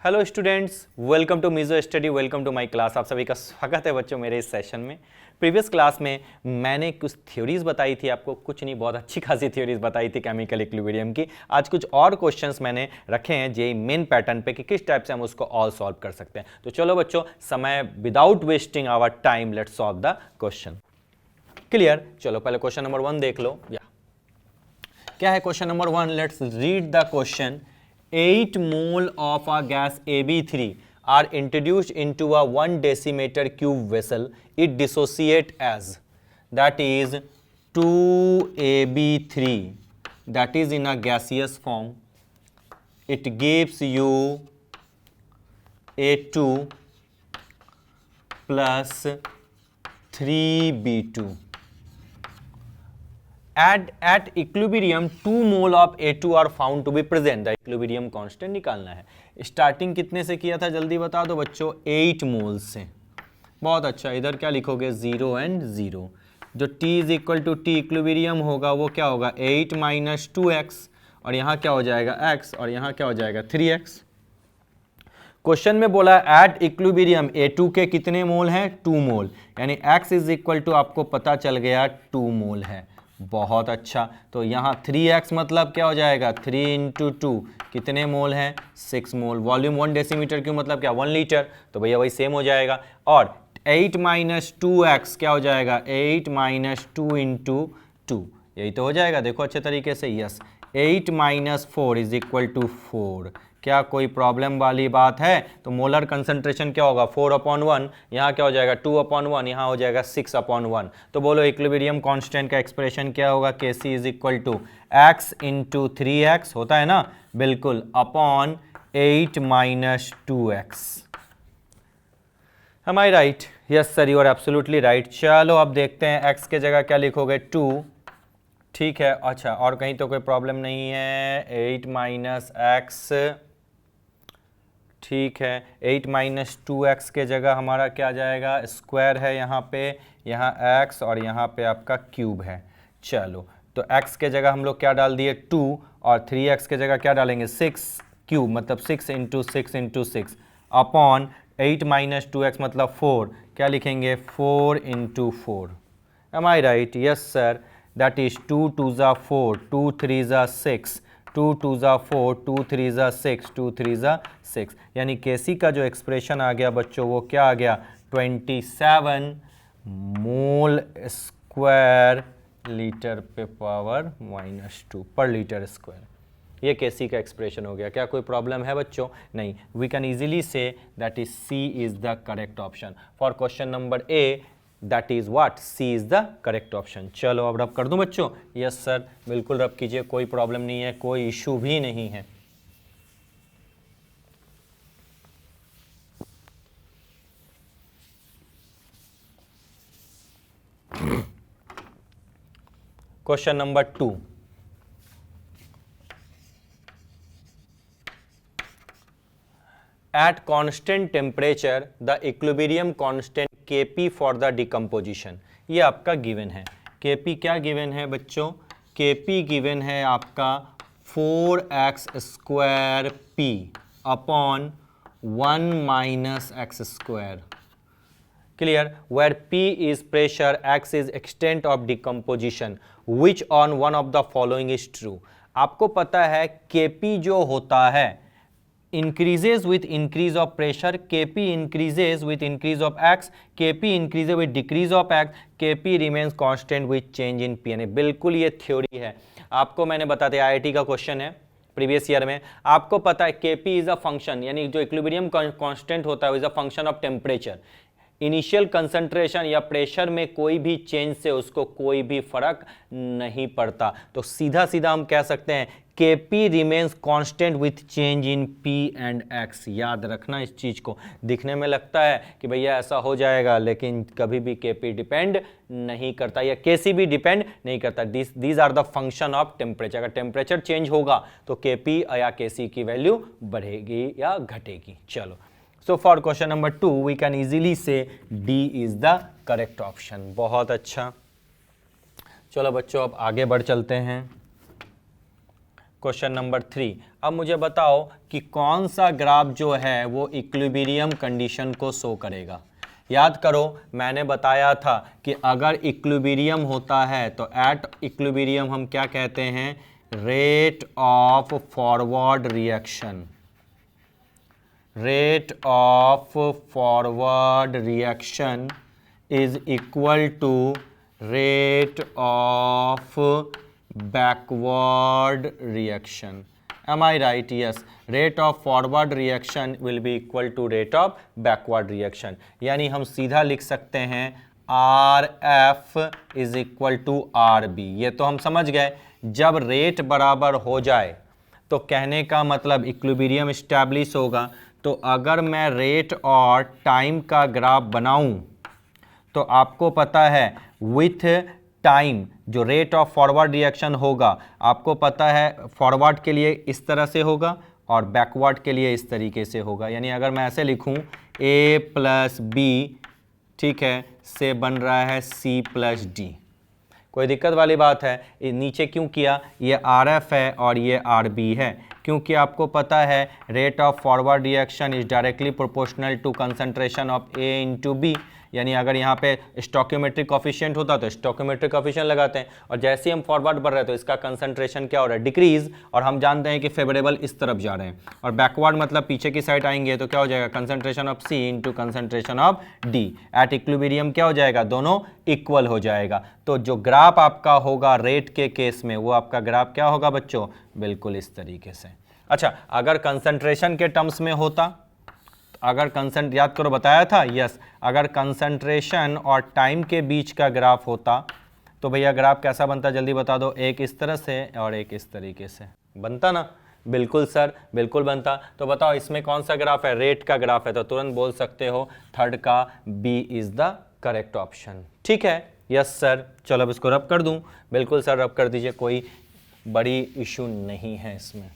Hello students, welcome to Mizo study, welcome to my class. आप सभी का स्वागत है बच्चों मेरे इस सेशन में। प्रीवियस क्लास में मैंने कुछ थ्योरीज बताई थी आपको, कुछ नहीं बहुत अच्छी खासी थ्योरीज बताई थी केमिकल इक्विलिब्रियम की। आज कुछ और क्वेश्चंस मैंने रखे हैं जेईई मेन पैटर्न पे कि किस टाइप से हम उसको ऑल सॉल्व कर सकते हैं। तो चलो बच्चों, समय without wasting our time let's solve the question. Clear? चलो पहले क्वेश्चन नंबर 1 देख लो। क्या है question number 1? Let's read the question. 8 mole of a gas AB3 are introduced into a 1 decimeter cube vessel. It dissociate as, that is 2AB3, that is in a gaseous form. It gives you A2 plus 3B2. At equilibrium 2 mole of A2 are found to be present. The equilibrium constant निकालना है। Starting कितने से किया था जल्दी बता दो बच्चों? 8 मोल से। बहुत अच्छा, इधर क्या लिखोगे? 0 and 0। जो T is equal to T equilibrium होगा वो क्या होगा? 8 माइनस 2x, और यहाँ क्या हो जाएगा? x, और यहाँ क्या हो जाएगा? 3x। क्वेश्चन में बोला एट इक्विलिब्रियम A2 के कितने मोल हैं? 2 मोल, यानी x इज इक्वल टू आपको पता चल गया 2 मोल है। बहुत अच्छा, तो यहाँ 3x मतलब क्या हो जाएगा? 3 इंटू 2 कितने मोल हैं? 6 मोल। वॉल्यूम 1 डेसीमीटर क्यूब मतलब क्या? 1 लीटर। तो भैया वही सेम हो जाएगा। और 8 माइनस 2x क्या हो जाएगा? 8 माइनस 2 इंटू 2, यही तो हो जाएगा। देखो अच्छे तरीके से, yes. 8 minus 4 is equal to 4। क्या कोई प्रॉब्लम वाली बात है? तो मोलर कंसंट्रेशन क्या होगा? 4/1। यहाँ क्या हो जाएगा? 2/1। यहाँ हो जाएगा 6/1। तो बोलो इक्विलिब्रियम कांस्टेंट का एक्सप्रेशन क्या होगा? Kc is equal to x into 3x होता है ना? बिल्कुल, upon 8 minus 2x। Am I right? Yes sir, you are absolutely right. चलो अब देखते हैं x के जगह क्या लिखोगे? 2। ठीक है, अच्छा, और कहीं तो कोई प्रॉब्लम नहीं है? 8 माइनस एक्स, ठीक है। 8 माइनस 2x के जगह हमारा क्या आ जाएगा? स्क्वायर है यहाँ पे, यहाँ x, और यहाँ पे आपका क्यूब है। चलो, तो x के जगह हम लोग क्या डाल दिए? 2, और 3x के जगह क्या डालेंगे? 6 क्यूब, मतलब 6 into 6 into 6 upon 8 minus 2x मतलब 4, क्या लिखेंगे? 4 into 4। Am I right? Yes sir, that is 2 2 ज़ा 4, 2 3 ज़ा 6, 2 2 ज़ा 4, 2 3 ज़ा 6, 2 3 ज़ा 6। यानी Kc का जो एक्सप्रेशन आ गया बच्चों वो क्या आ गया? 27 मोल स्क्वायर लीटर पे पावर -2 पर लीटर स्क्वायर। ये Kc का एक्सप्रेशन हो गया। क्या कोई प्रॉब्लम है बच्चों? नहीं। We can easily say that is C is the correct option for question number A। That is what? C is the correct option. चलो अब रब कर दूं बच्चों? यस सर, बिल्कुल रब कीजिए, कोई प्रॉब्लम नहीं है, कोई इशू भी नहीं है। Question number 2। At constant temperature, the equilibrium constant Kp for the decomposition, ये आपका गिवन है। Kp क्या गिवन है बच्चों? Kp गिवन है आपका 4x square p upon 1 minus x square. Clear? Where P is pressure, X is extent of decomposition. Which on one of the following is true? आपको पता है Kp जो होता है increases with increase of pressure, Kp increases with increase of X, Kp increases with decrease of X, Kp remains constant with change in P। यानी बिल्कुल ये theory है। आपको मैंने बता दिया, IIT का क्वेश्चन है प्रीवियस ईयर में। आपको पता है Kp इज अ फंक्शन, यानी जो इक्विलिब्रियम कांस्टेंट होता है is a function of temperature. Initial concentration या प्रेशर में कोई भी चेंज से उसको कोई भी फर्क नहीं पड़ता। तो सीधा सीधा हम कह सकते हैं Kp remains constant with change in P and X। याद रखना इस चीज को। दिखने में लगता है कि भैया ऐसा हो जाएगा, लेकिन कभी भी Kp डिपेंड नहीं करता या Kc भी डिपेंड नहीं करता। These are the function of temperature. अगर टेम्परेचर चेंज होगा तो Kp या Kc की वैल्यू बढ़ेगी या घटेगी। चलो, so for question number 2 we can easily say D is the correct option। बहुत अच्छा। चलो बच्चों अब आगे बढ़ चलते हैं। Question number 3। अब मुझे बताओ कि कौन सा ग्राफ जो है वो इक्विलिब्रियम कंडीशन को शो करेगा। याद करो मैंने बताया था कि अगर इक्विलिब्रियम होता है तो एट इक्विलिब्रियम हम क्या कहते हैं, rate of forward reaction, rate of forward reaction is equal to rate of backward reaction. Am I right? Yes. Rate of forward reaction will be equal to rate of backward reaction. यानी हम सीधा लिख सकते हैं RF is equal to RB। ये तो हम समझ गए। जब रेट बराबर हो जाए तो कहने का मतलब इक्विलिब्रियम एस्टैब्लिश होगा। तो अगर मैं रेट और टाइम का ग्राफ बनाऊं तो आपको पता है विथ टाइम जो रेट ऑफ फॉरवर्ड रिएक्शन होगा, आपको पता है फॉरवर्ड के लिए इस तरह से होगा और बैकवर्ड के लिए इस तरीके से होगा। यानी अगर मैं ऐसे लिखूं A प्लस बी, ठीक है, से बन रहा है C प्लस डी। कोई दिक्कत वाली बात है? ये नीचे क्यों किया? ये RF है और ये RB है, क्योंकि आपको पता है rate of forward reaction is directly proportional to concentration of A into B. यानी अगर यहाँ पे स्टोकियोमेट्रिक कोफिशिएंट होता तो स्टोकियोमेट्रिक कोफिशिएंट लगाते हैं, और जैसे ही हम फॉरवर्ड बढ़ रहे हैं तो इसका कंसंट्रेशन क्या हो रहा है, डिक्रीज, और हम जानते हैं कि फेवरेबल इस तरफ जा रहे हैं। और बैकवर्ड मतलब पीछे की साइड आएंगे तो क्या हो जाएगा, concentration of C into concentration of D. At equilibrium क्या हो जाएगा, दोनों इक्वल हो जाएगा। तो जो ग्राफ आपका होगा रेट के केस में, वो आपका ग्राफ क्या होगा बच्चों, बिल्कुल इस तरीके से। अच्छा, अगर कंसंट्रेशन के टर्म्स में होता, अगर कंसंट, याद करो बताया था, यस, अगर कंसंट्रेशन और टाइम के बीच का ग्राफ होता तो भैया ग्राफ कैसा बनता, जल्दी बता दो। एक इस तरह से और एक इस तरीके से बनता ना? बिल्कुल सर, बिल्कुल बनता। तो बताओ इसमें कौन सा ग्राफ है, रेट का ग्राफ है, तो तुरंत बोल सकते हो थर्ड का B is the correct option. ठीक है, यस सर। चलो अब इसको रब कर दूं। बिल्कुल सर, रब कर दीजिए, कोई बड़ी इशू नहीं है इसमें।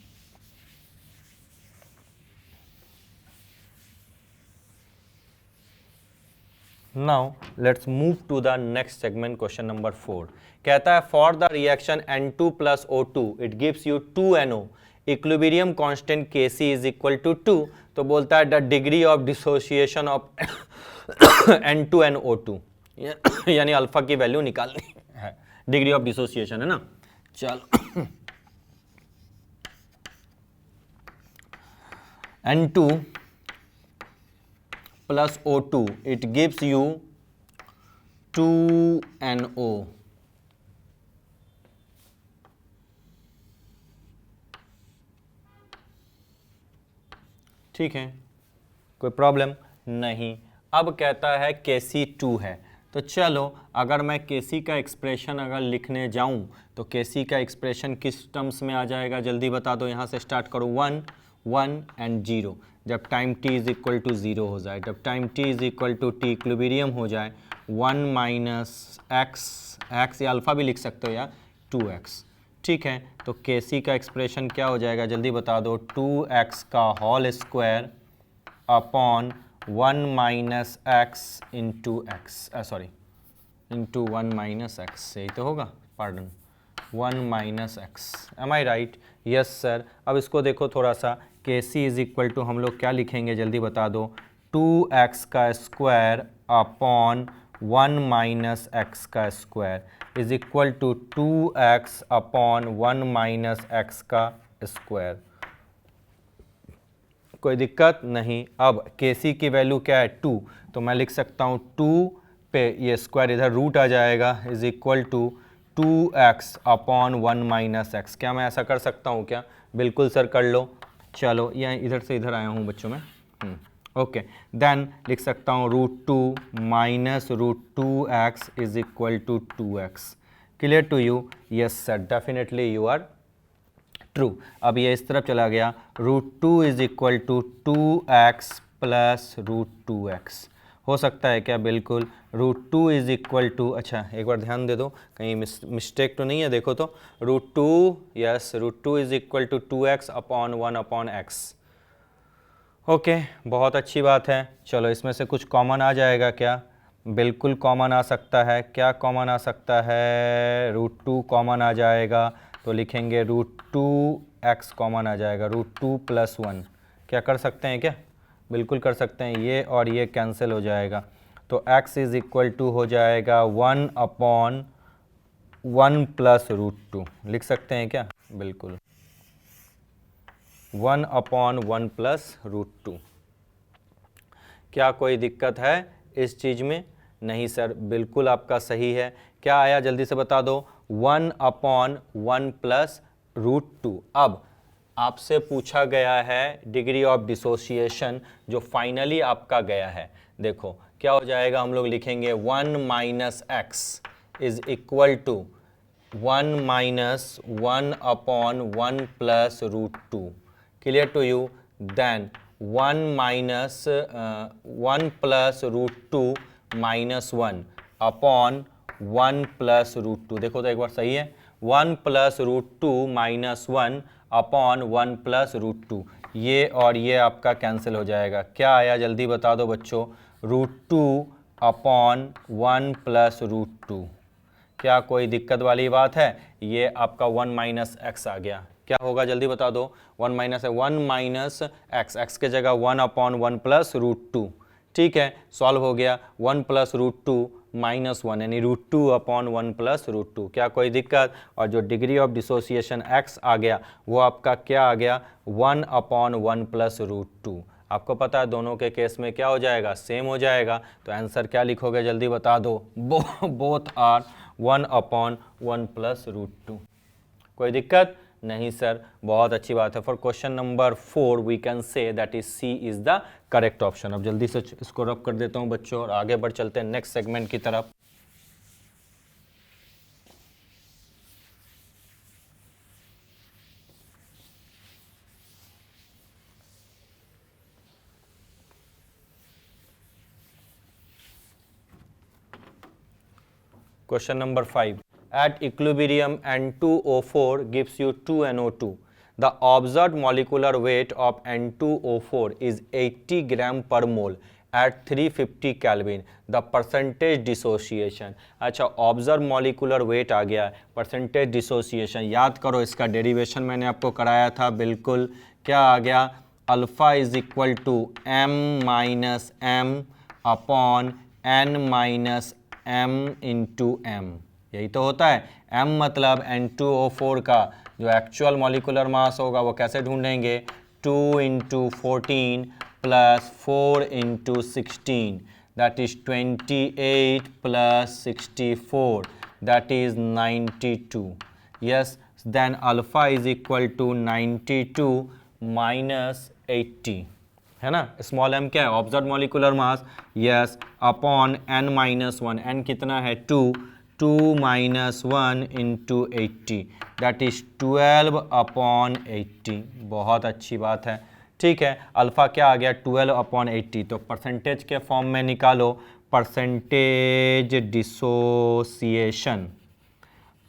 Now let's move to the next segment, question number 4। कहता है for the reaction N2 plus O2 it gives you 2NO, equilibrium constant Kc is equal to 2। तो बोलता है the degree of dissociation of N2 and O2, यानी alpha की value निकालनी है, degree of dissociation है ना। चलो N2 plus O2 it gives you 2NO। ठीक है, कोई प्रॉब्लम नहीं। अब कहता है Kc2 है, तो चलो अगर मैं Kc का एक्सप्रेशन अगर लिखने जाऊं तो Kc का एक्सप्रेशन किस टर्म्स में आ जाएगा, जल्दी बता दो। यहाँ से स्टार्ट करो, 1 1 एंड 0। जब time t is equal to 0 हो जाए, जब time t is equal to t equilibrium हो जाए, 1 माइनस x या अल्फ़ा भी लिख सकते हो या 2x। ठीक है, तो Kc का एक्सप्रेशन क्या हो जाएगा, जल्दी बता दो। 2x का whole square upon 1 minus x into x, sorry into 1 minus x, यही तो होगा, pardon, 1 minus x. Am I right? Yes sir. अब इसको देखो थोड़ा सा, Kc इज इक्वल टू हम लोग क्या लिखेंगे, जल्दी बता दो। 2x का स्क्वायर अपॉन 1 माइनस एक्स का square is equal to 2x upon 1 minus x का स्क्वायर। कोई दिक्कत नहीं। अब Kc की वैल्यू क्या है, 2, तो मैं लिख सकता हूँ 2 पे ये स्क्वायर इधर रूट आ जाएगा, is equal to 2x upon 1 minus x. क्या मैं ऐसा कर सकता हूँ क्या? बिल्कुल सर, कर लो। चलो यहाँ इधर से इधर आया हूँ बच्चों में, ओके। देन लिख सकता हूँ √2 minus √2x is equal to 2x। Clear to you? Yes sir, definitely you are true. अब ये इस तरफ चला गया, √2 is equal to 2x plus √2x। हो सकता है क्या? बिल्कुल। √2 इज इक्वल टू, अच्छा एक बार ध्यान दे दो कहीं मिस्टेक तो नहीं है, देखो तो। √2, yes, √2 is equal to 2x upon 1 upon x। Okay, बहुत अच्छी बात है। चलो इसमें से कुछ कॉमन आ जाएगा क्या? बिल्कुल कॉमन आ सकता है। क्या कॉमन आ सकता है? √2 कॉमन आ जाएगा, तो लिखेंगे √2x कॉमन आ जाएगा, √2 + 1। क्या कर सकते हैं क्या? बिल्कुल कर सकते हैं, ये और ये कैंसिल हो जाएगा, तो x = हो जाएगा 1/1 + √2। लिख सकते हैं क्या? बिल्कुल 1/1 + √2। क्या कोई दिक्कत है इस चीज़ में? नहीं सर, बिल्कुल आपका सही है। क्या आया जल्दी से बता दो? 1/1 + √2। अब आपसे पूछा गया है डिग्री ऑफ डिसोसिएशन, जो फाइनली आपका गया है। देखो क्या हो जाएगा, हम लोग लिखेंगे 1 - x = 1 - 1/1 + √2। Clear to you? Then 1 - 1 + √2 - 1/1 + √2। देखो तो एक बार सही है, 1 + √2 - 1/1 + √2। ये और ये आपका कैंसिल हो जाएगा। क्या आया जल्दी बता दो बच्चों? √2/1 + √2। क्या कोई दिक्कत वाली बात है? ये आपका 1 - x आ गया। क्या होगा जल्दी बता दो? 1 - x, x के जगह 1/1 + √2। ठीक है, सॉल्व हो गया। 1 + √2 - 1 यानी √2/1 + √2। क्या कोई दिक्कत? और जो डिग्री ऑफ डिसोसिएशन x आ गया वो आपका क्या आ गया? 1/1 + √2। आपको पता है दोनों के केस में क्या हो जाएगा? सेम हो जाएगा। तो आंसर क्या लिखोगे जल्दी बता दो? Both are 1/1 + √2। कोई दिक्कत नहीं सर, बहुत अच्छी बात है। For question number 4 we can say that is C is the correct option. अब जल्दी से इसको रब कर देता हूं बच्चों और आगे बढ़ चलते हैं नेक्स्ट सेगमेंट की तरफ। Question number 5. At equilibrium N2O4 gives you 2NO2. The observed molecular weight of N2O4 is 80 gram per mole at 350 Kelvin. The percentage dissociation. अच्छा, ऑब्जर्व मॉलिकुलर वेट आ गया, परसेंटेज डिसोसिएशन याद करो, इसका डेरिवेशन मैंने आपको कराया था। बिल्कुल क्या आ गया? अल्फा = m-m/n-m, यही तो होता है। m मतलब N2O4 का जो एक्चुअल मॉलिकुलर मास होगा वो कैसे ढूंढेंगे? 2 × 14 + 4 × 16, that is 28 + 64, that is 92. Yes, then alpha = 92 - 80 है ना। स्मॉल m क्या है? Observe molecular mass. Yes, upon n-1, n कितना है? 2 - 1 × 80, दैट इज 12/80। बहुत अच्छी बात है। ठीक है, अल्फ़ा क्या आ गया? 12/80। तो परसेंटेज के फॉर्म में निकालो, परसेंटेज डिसोसिएशन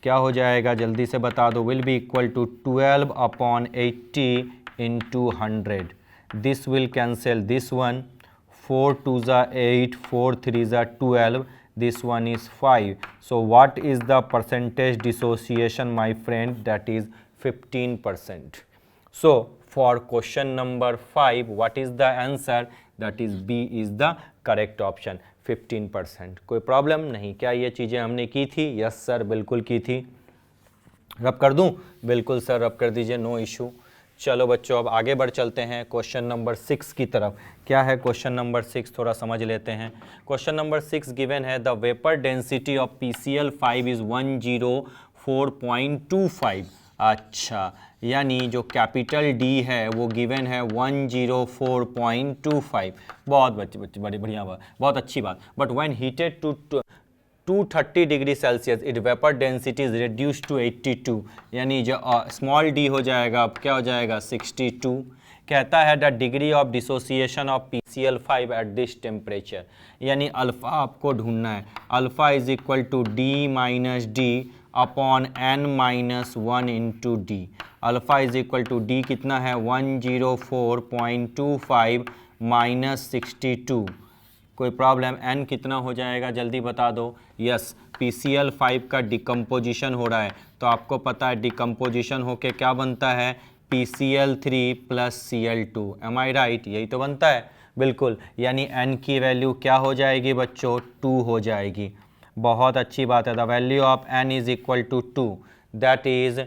क्या हो जाएगा जल्दी से बता दो? Will be = 12/80 × 100। This will cancel this one. 4 2s are 8, 4 3s are 12. This one is 5. So what is the percentage dissociation, my friend? That is 15%. So for question number 5, what is the answer? That is B is the correct option, 15%. कोई problem नहीं? क्या ये चीज़ें हमने की थी? Yes sir, बिल्कुल की थी। रब कर दूं? बिल्कुल सर, रब कर दीजिए, नो इशू। चलो बच्चों, अब आगे बढ़ चलते हैं क्वेश्चन नंबर 6 की तरफ। क्या है क्वेश्चन नंबर 6? थोड़ा समझ लेते हैं। क्वेश्चन नंबर 6 गिवन है, the vapour density of PCl5 is 104.25। अच्छा, यानी जो कैपिटल D है वो गिवन है 104.25। बहुत बच्चे बड़ी बढ़िया बात, बहुत अच्छी बात। But when heated to 230 degree Celsius it vapour density is reduce to 82, यानी जो स्मॉल d हो जाएगा अब क्या हो जाएगा? 62। कहता है the degree of dissociation of PCl5 at this temperature, यानी अल्फ़ा आपको ढूंढना है। Alpha = D - D upon n-1 × D। Alpha = D कितना है? 104.25 - 62 कोई प्रॉब्लम? n कितना हो जाएगा जल्दी बता दो। यस, PCl5 का डिकम्पोजिशन हो रहा है, तो आपको पता है डिकम्पोजिशन होके क्या बनता है, PCl3 plus Cl2। M I right? यही तो बनता है, बिल्कुल। यानी n की वैल्यू क्या हो जाएगी बच्चों, 2 हो जाएगी। बहुत अच्छी बात है। The value of n is equal to 2, that is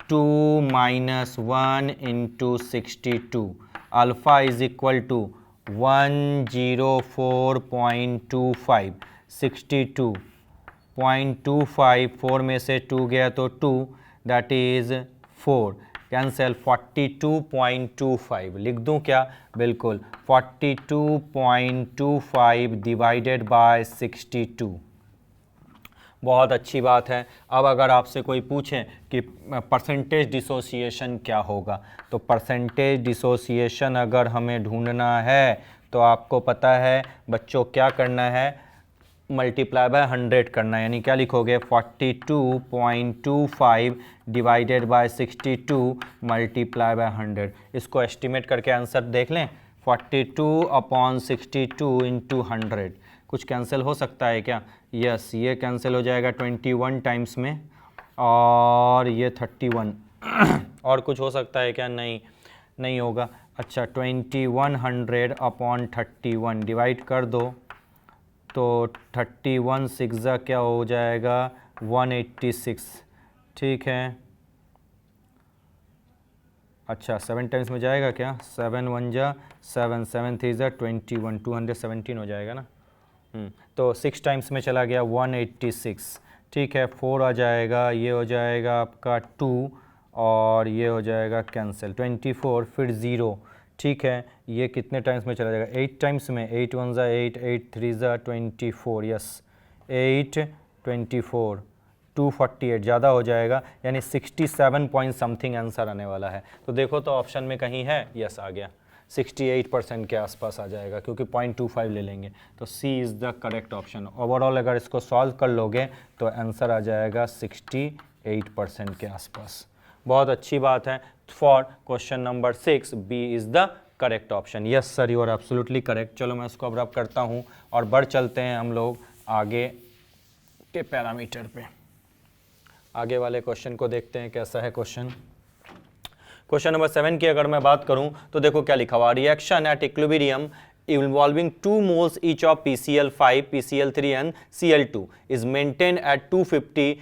2 minus 1 into 62। Alpha is equal to 104.25, 62.25, 4 में से 2 गया तो 2, दैट इज़ 4, कैंसिल 42.25 लिख दूं क्या, बिल्कुल 42.25 डिवाइडेड बाय 62। बहुत अच्छी बात है। अब अगर आपसे कोई पूछे कि परसेंटेज डिसोसिएशन क्या होगा, तो परसेंटेज डिसोसिएशन अगर हमें ढूंढना है तो आपको पता है बच्चों क्या करना है, मल्टीप्लाई बाय 100 करना है। यानी क्या लिखोगे, 42.25 डिवाइडेड बाय 62 मल्टीप्लाई बाय 100। इसको एस्टिमेट करके आंसर देख लें, 42/62 इंटू 100। कुछ कैंसिल हो सकता है क्या? यस, ये कैंसिल हो जाएगा 21 टाइम्स में, और ये 31 और कुछ हो सकता है क्या? नहीं, नहीं होगा। अच्छा, 2100/31 डिवाइड कर दो, तो 31 6 क्या हो जाएगा, 186। ठीक है, अच्छा 7 टाइम्स में जाएगा क्या, 7 1 जा 7, 7 3 जा 21, 217 हो जाएगा ना। तो 6 टाइम्स में चला गया 186। ठीक है, 4 आ जाएगा, ये हो जाएगा आपका 2, और ये हो जाएगा कैंसिल 24, फिर 0। ठीक है, ये कितने टाइम्स में चला जाएगा, 8 टाइम्स में, 8 1 जा 8, 8 3 जा 24, यस 8 24, 248 ज़्यादा हो जाएगा, यानी 67 पॉइंट समथिंग आंसर आने वाला है। तो देखो तो ऑप्शन में कहीं है, यस आ गया, 68% के आसपास आ जाएगा, क्योंकि 0.25 ले लेंगे। तो C is the correct option. Overall अगर इसको सॉल्व कर लोगे तो आंसर आ जाएगा 68% के आसपास। बहुत अच्छी बात है। For question number 6 B is the correct option. Yes sir, you are absolutely correct. चलो मैं इसको अब रब करता हूँ और बढ़ चलते हैं हम लोग आगे के पैरामीटर पे। आगे वाले क्वेश्चन को देखते हैं कैसा है क्वेश्चन। क्वेश्चन नंबर 7 की अगर मैं बात करूं तो देखो क्या लिखा हुआ, reaction at equilibrium involving 2 moles each of PCl5, PCl3 and Cl2 is maintained at 250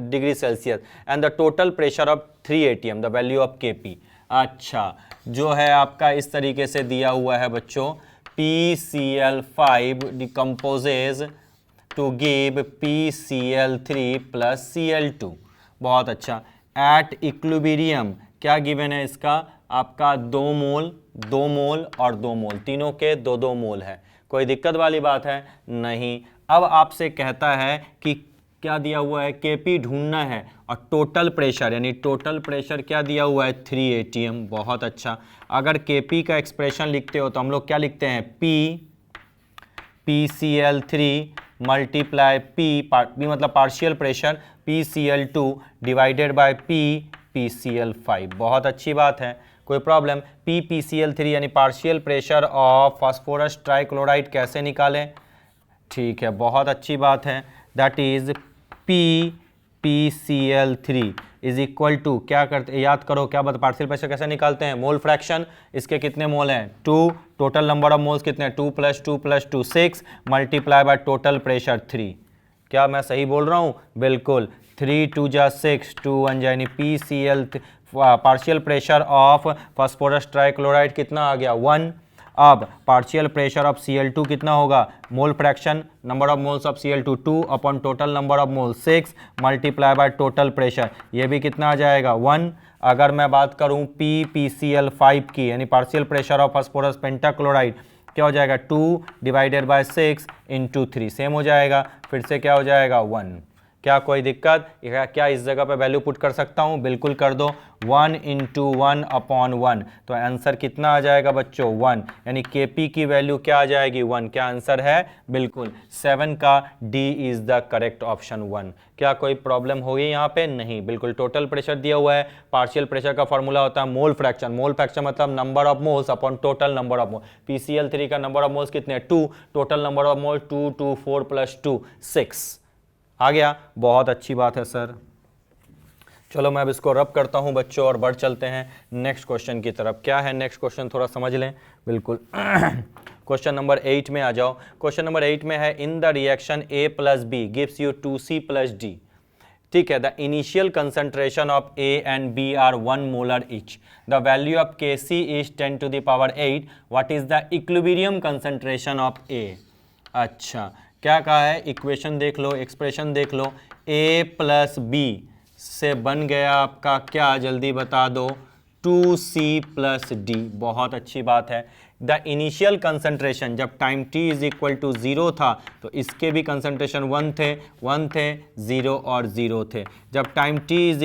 degree Celsius and the total pressure of 3 atm, the value of Kp। अच्छा, जो है आपका इस तरीके से दिया हुआ है बच्चों, PCl5 decomposes to give PCl3 plus Cl2। बहुत अच्छा। एट इक्विलिब्रियम क्या गिवन है इसका, आपका 2 मोल, 2 मोल और 2 मोल, तीनों के 2-2 मोल है। कोई दिक्कत वाली बात है नहीं। अब आपसे कहता है कि क्या दिया हुआ है, Kp ढूंढना है, और टोटल प्रेशर, यानी टोटल प्रेशर क्या दिया हुआ है, 3 atm। बहुत अच्छा। अगर Kp का एक्सप्रेशन लिखते हो तो हम लोग क्या लिखते हैं, PCl3 मल्टीप्लाई P मतलब partial pressure, PCl2 divided by PCl5। बहुत अच्छी बात है, कोई प्रॉब्लम? PCl3 यानी partial pressure of phosphorus trichloride कैसे निकालें? ठीक है, बहुत अच्छी बात है। That is PCl3 is equal to, क्या करते, याद करो क्या बता, पार्शियल प्रेशर कैसे निकालते हैं, मोल फ्रैक्शन। इसके कितने मोल हैं, 2, टोटल नंबर ऑफ मोल्स कितने, 2 + 2 + 2 6 मल्टीप्लाई बाय टोटल प्रेशर 3। क्या मैं सही बोल रहा हूँ? बिल्कुल, 3 2 जा 6, 2 1 जा, यानी PCl partial pressure of phosphorus trichloride कितना आ गया, 1। अब पार्शियल प्रेशर ऑफ Cl2 कितना होगा, mole fraction, number of moles of Cl2 2 upon total number of mole 6 multiply by total pressure, ये भी कितना आ जाएगा, 1। अगर मैं बात करूं PCl5 की, यानी partial pressure of phosphorus pentachloride, क्या हो जाएगा, 2 डिवाइडेड बाय 6 इंटू 3, सेम हो जाएगा, फिर से क्या हो जाएगा, 1। क्या कोई दिक्कत? क्या इस जगह पे वैल्यू पुट कर सकता हूँ? बिल्कुल कर दो। 1 इंटू 1/1, तो आंसर कितना आ जाएगा बच्चों? 1, यानी Kp की वैल्यू क्या आ जाएगी? 1। क्या आंसर है? बिल्कुल 7 का D is the correct option 1। क्या कोई प्रॉब्लम होगी यहाँ पे? नहीं, बिल्कुल। टोटल प्रेशर दिया हुआ है, पार्शियल प्रेशर का फॉर्मूला होता है मोल फ्रैक्शन। मोल फ्रैक्शन मतलब number of moles upon total number of mole. PCl3 का नंबर ऑफ मोल्स कितने? 2, टोटल नंबर ऑफ मोल 2 2 4 + 2 6 आ गया। बहुत अच्छी बात है सर। चलो मैं अब इसको रब करता हूं बच्चों और बढ़ चलते हैं नेक्स्ट क्वेश्चन की तरफ। क्या है नेक्स्ट क्वेश्चन? थोड़ा समझ लें। बिल्कुल क्वेश्चन नंबर 8 में आ जाओ। क्वेश्चन नंबर 8 में है in the reaction A + B gives you 2C + D। ठीक है, the initial concentration of A and B are 1 molar each. The value of Kc is 10⁸। What is the equilibrium concentration of A? अच्छा, क्या कहा है? Equation देख लो, expression देख लो। A + B से बन गया आपका क्या? जल्दी बता दो। 2C + D। बहुत अच्छी बात है। द इनिशियल कंसंट्रेशन जब टाइम t = 0 था तो इसके भी कंसंट्रेशन 1 थे, 0 और 0 थे। जब टाइम t =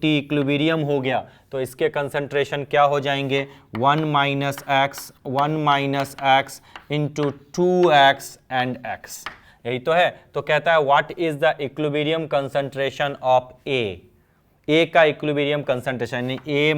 t इक्विलिब्रियम हो गया तो इसके कंसंट्रेशन क्या हो जाएंगे? 1 - x into 2x and x। यही तो है। तो कहता है what is the equilibrium concentration of A का इक्विलिब्रियम कंसंट्रेशन यानी A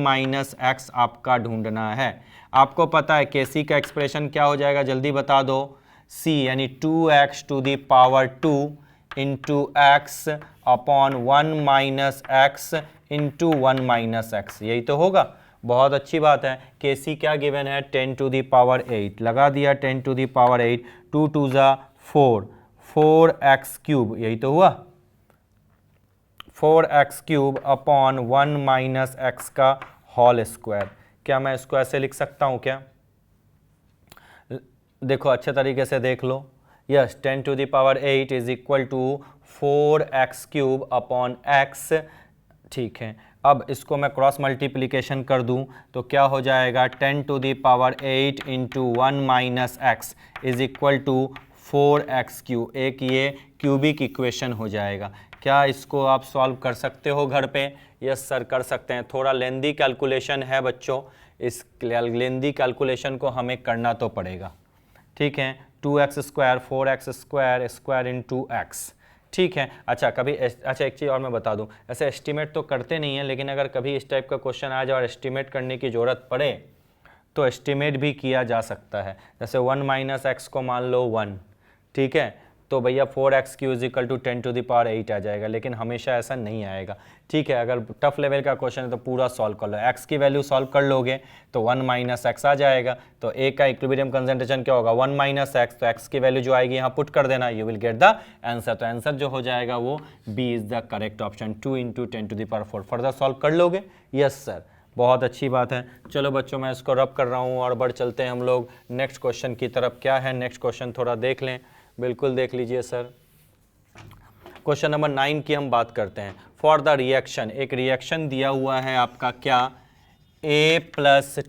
- x आपका ढूंढना है। आपको पता है Kc का एक्सप्रेशन क्या हो जाएगा? जल्दी बता दो। C यानी 2x⁻² into x upon 1 - x into 1 - x। यही तो होगा। बहुत अच्छी बात है। Kc क्या गिवन है? 10⁸। लगा दिया 10⁸। 2 2 ज़ा 4, 4x³ यही तो हुआ। 4x³ अपॉन 1 - x का होल स्क्वायर। क्या मैं इसको ऐसे लिख सकता हूं क्या? देखो अच्छे तरीके से देख लो। Yes, 10⁸ is equal to 4x³ upon x। ठीक है, अब इसको मैं क्रॉस मल्टीप्लिकेशन कर दूं तो क्या हो जाएगा? 10⁸ into 1 - x is equal to 4x³। एक ये क्यूबिक इक्वेशन हो जाएगा। क्या इसको आप सॉल्व कर सकते हो घर पे? यस सर, कर सकते हैं। थोड़ा लेंदी कैलकुलेशन है बच्चों, इस लेंदी कैलकुलेशन को हमें करना तो पड़ेगा। ठीक है, 2x² 4x² इंटू x। ठीक है। अच्छा कभी अच्छा एक चीज़ और मैं बता दूं, ऐसे एस्टीमेट तो करते नहीं हैं, लेकिन अगर कभी इस टाइप का क्वेश्चन आ जाए और एस्टीमेट करने की ज़रूरत पड़े तो एस्टीमेट भी किया जा सकता है। जैसे 1 - x को मान लो 1, ठीक है, तो भैया 4x³ = 10⁸ आ जाएगा, लेकिन हमेशा ऐसा नहीं आएगा। ठीक है, अगर टफ लेवल का क्वेश्चन है तो पूरा सॉल्व कर लो। x की वैल्यू सॉल्व कर लोगे तो 1 - x आ जाएगा। तो a का इक्विलिब्रियम कंसंट्रेशन क्या होगा? 1 - x, तो x की वैल्यू जो आएगी यहाँ पुट कर देना, you will get the answer. तो आंसर जो हो जाएगा वो b is the correct option, 2 × 10⁴। Further solve कर लोगे? यस सर, बहुत अच्छी बात है। चलो बच्चों मैं इसको रब कर रहा हूँ और बढ़ चलते हैं हम लोग नेक्स्ट क्वेश्चन की तरफ। क्या है नेक्स्ट क्वेश्चन? थोड़ा देख लें। बिल्कुल देख लीजिए सर। क्वेश्चन नंबर 9 की हम बात करते हैं। फॉर द रिएक्शन, एक रिएक्शन दिया हुआ है आपका क्या? A +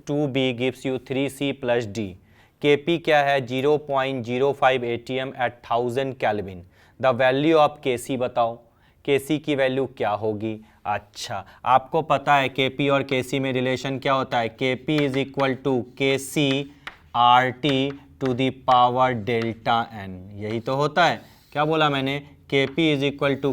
2B gives you 3C + D। Kp क्या है? 0.05 atm at 1000 kelvin. The value of Kc बताओ। Kc की वैल्यू क्या होगी? अच्छा, आपको पता है Kp और Kc में रिलेशन क्या होता है? Kp = Kc RT⁴ Δn। यही तो होता है। क्या बोला मैंने? Kp =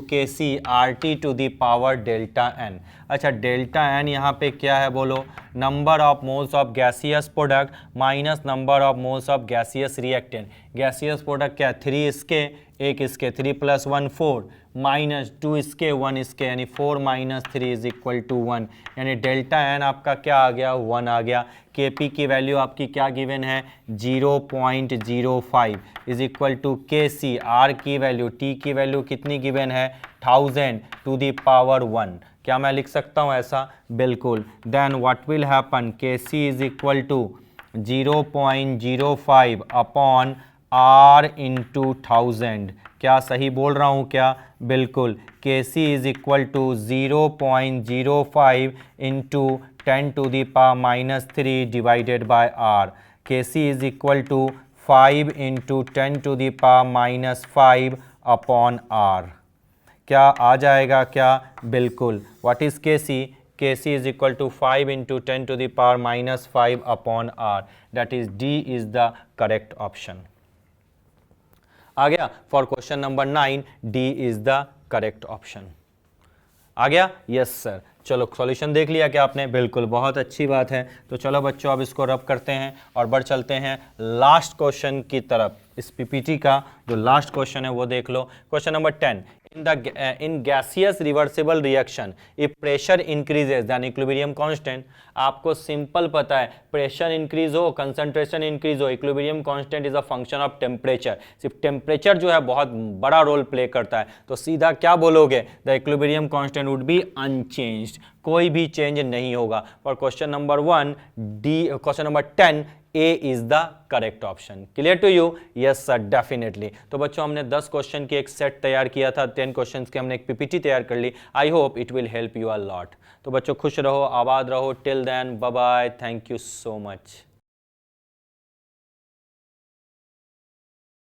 Kc RT⁴ Δn। अच्छा, Δn यहाँ पे क्या है बोलो? Number of moles of gaseous product minus number of moles of gaseous reactant. Gaseous product क्या? 3 इसके 1 इसके, 3 + 1 4 माइनस 2 इसके 1 इसके, यानी 4 - 3 = 1, यानी Δn आपका क्या आ गया? 1 आ गया। Kp की वैल्यू आपकी क्या गिवन है? 0.05 is equal to Kc। R की वैल्यू, T की वैल्यू कितनी गिवन है? 1000⁴ क्या मैं लिख सकता हूँ ऐसा? बिल्कुल। Then what will happen? Kc is equal to 0.05 upon R into 1000। क्या सही बोल रहा हूँ क्या? बिल्कुल। Kc is equal to 0.05 into 10⁻³ divided by R। Kc is equal to 5 into 10⁻⁵ upon R। क्या आ जाएगा क्या? बिल्कुल। What is Kc? Kc is equal to 5 into 10⁻⁻5 upon r, that is D is the correct option. आ गया? For question number 9 D is the correct option. आ गया? Yes sir. चलो सॉल्यूशन देख लिया क्या आपने? बिल्कुल, बहुत अच्छी बात है। तो चलो बच्चों अब इसको रब करते हैं और बढ़ चलते हैं लास्ट क्वेश्चन की तरफ। इस पीपीटी का जो लास्ट क्वेश्चन है वो देख लो। Question number 10, in gaseous reversible reaction if pressure increases then equilibrium constant। आपको सिंपल पता है, प्रेशर इंक्रीज हो, कंसंट्रेशन इंक्रीज हो, equilibrium constant is a function of temperature. सिर्फ टेम्परेचर जो है बहुत बड़ा रोल प्ले करता है, तो सीधा क्या बोलोगे? The equilibrium constant would be unchanged, कोई भी चेंज नहीं होगा। For question number 1 D, question number 10 A is the correct option. Clear to you? Yes sir, definitely. तो बच्चों हमने 10 क्वेश्चन की एक सेट तैयार किया था, 10 क्वेश्चन की हमने एक पीपीटी तैयार कर ली। I hope it will help you a lot. तो बच्चों खुश रहो, आबाद रहो। Till then bye bye, thank you so much.